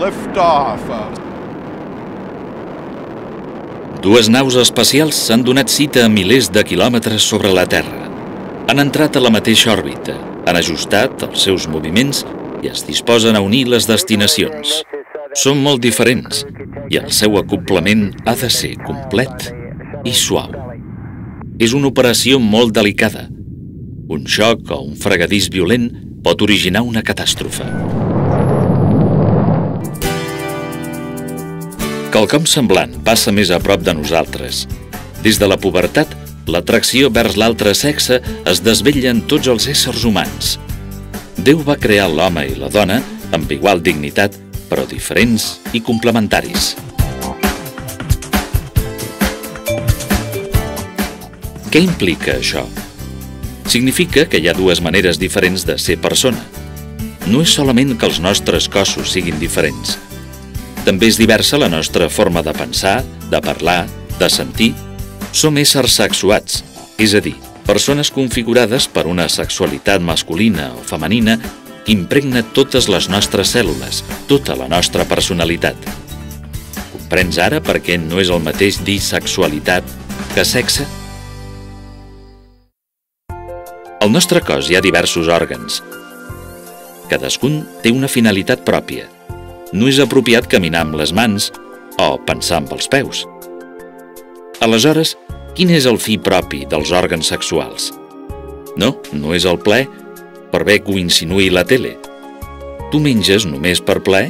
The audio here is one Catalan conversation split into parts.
liftoff of... Dues naus espacials s'han donat cita a milers de quilòmetres sobre la Terra. Han entrat a la mateixa òrbita, han ajustat els seus moviments i es disposen a unir les destinacions. Són molt diferents i el seu acoplament ha de ser complet i suau. És una operació molt delicada. Un xoc o un fregadís violent pot originar una catàstrofe. Quelcom semblant passa més a prop de nosaltres. Des de la pubertat, l'atracció vers l'altre sexe es desvetlla en tots els éssers humans. Déu va crear l'home i la dona amb igual dignitat, però diferents i complementaris. Què implica això? Significa que hi ha dues maneres diferents de ser persona. No és solament que els nostres cossos siguin diferents. També és diversa la nostra forma de pensar, de parlar, de sentir. Som éssers sexuats, és a dir, persones configurades per una sexualitat masculina o femenina que impregna totes les nostres cèl·lules, tota la nostra personalitat. Comprens ara per què no és el mateix dir sexualitat que sexe? Al nostre cos hi ha diversos òrgans. Cadascun té una finalitat pròpia. No és apropiat caminar amb les mans o pensar amb els peus. Aleshores, quin és el fi propi dels òrgans sexuals? No és el plaer, per bé que ho insinuï la tele. Tu menges només per plaer?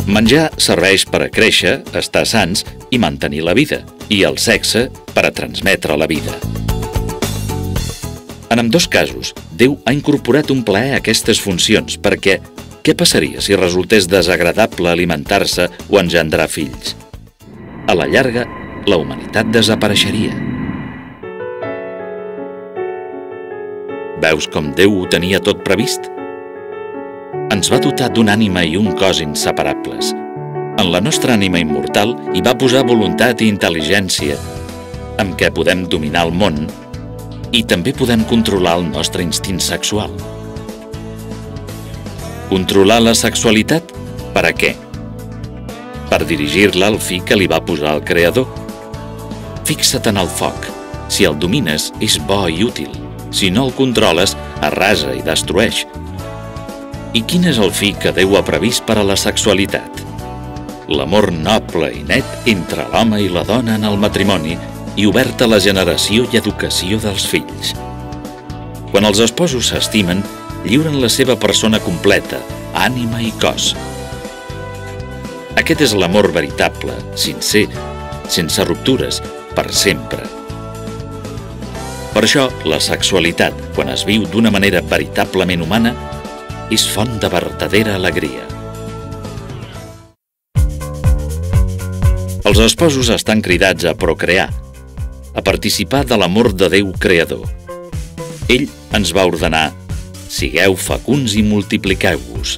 Menjar serveix per a créixer, estar sans i mantenir la vida, i el sexe per a transmetre la vida. En ambdós casos, Déu ha incorporat un plaer a aquestes funcions perquè què passaria si resultés desagradable alimentar-se o engendrar fills? A la llarga, la humanitat desapareixeria. Veus com Déu ho tenia tot previst? Ens va dotar d'una ànima i un cos inseparables. En la nostra ànima immortal hi va posar voluntat i intel·ligència, amb què podem dominar el món i també podem controlar el nostre instint sexual. Controlar la sexualitat? Per a què? Per dirigir-la al fi que li va posar el Creador. Fixa't en el foc. Si el domines, és bo i útil. Si no el controles, arrasa i destrueix. I quin és el fi que Déu ha previst per a la sexualitat? L'amor noble i net entre l'home i la dona en el matrimoni i oberta a la generació i educació dels fills. Quan els esposos s'estimen, lliuren la seva persona completa, ànima i cos. Aquest és l'amor veritable, sincer, sense ruptures, per sempre. Per això, la sexualitat, quan es viu d'una manera veritablement humana, és font de vertadera alegria. Els esposos estan cridats a procrear, a participar de l'amor de Déu creador. Ell ens va ordenar: sigueu fecunds i multipliqueu-vos.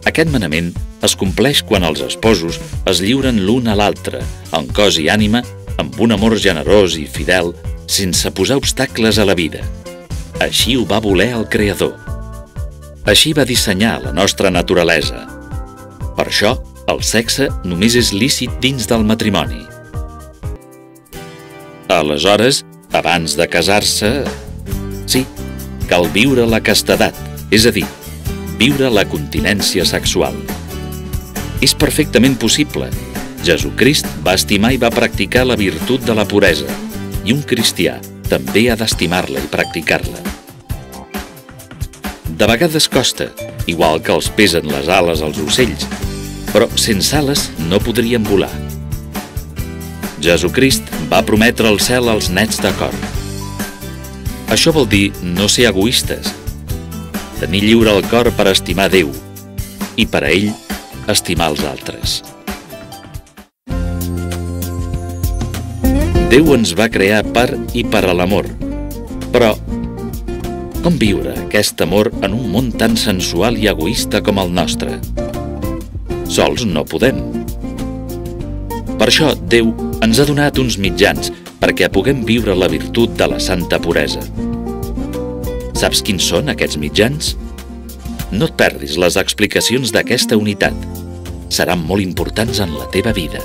Aquest manament es compleix quan els esposos es lliuren l'un a l'altre, en cos i ànima, amb un amor generós i fidel, sense posar obstacles a la vida. Així ho va voler el Creador. Així va dissenyar la nostra naturalesa. Per això, el sexe només és lícit dins del matrimoni. Aleshores, abans de casar-se, sí, cal viure la castedat, és a dir, viure la continència sexual. És perfectament possible. Jesucrist va estimar i va practicar la virtut de la puresa, i un cristià també ha d'estimar-la i practicar-la. De vegades costa, igual que els pesen les ales als ocells, però sense ales no podrien volar. Jesucrist va prometre el cel als nets de cor. Això vol dir no ser egoistes, tenir lliure el cor per estimar Déu i per a ell estimar els altres. Déu ens va crear per i per a l'amor, però com viure aquest amor en un món tan sensual i egoista com el nostre? Sols no podem. Per això Déu ens ha donat uns mitjans perquè puguem viure la virtut de la santa puresa. Saps quins són aquests mitjans? No et perdis les explicacions d'aquesta unitat. Seran molt importants en la teva vida.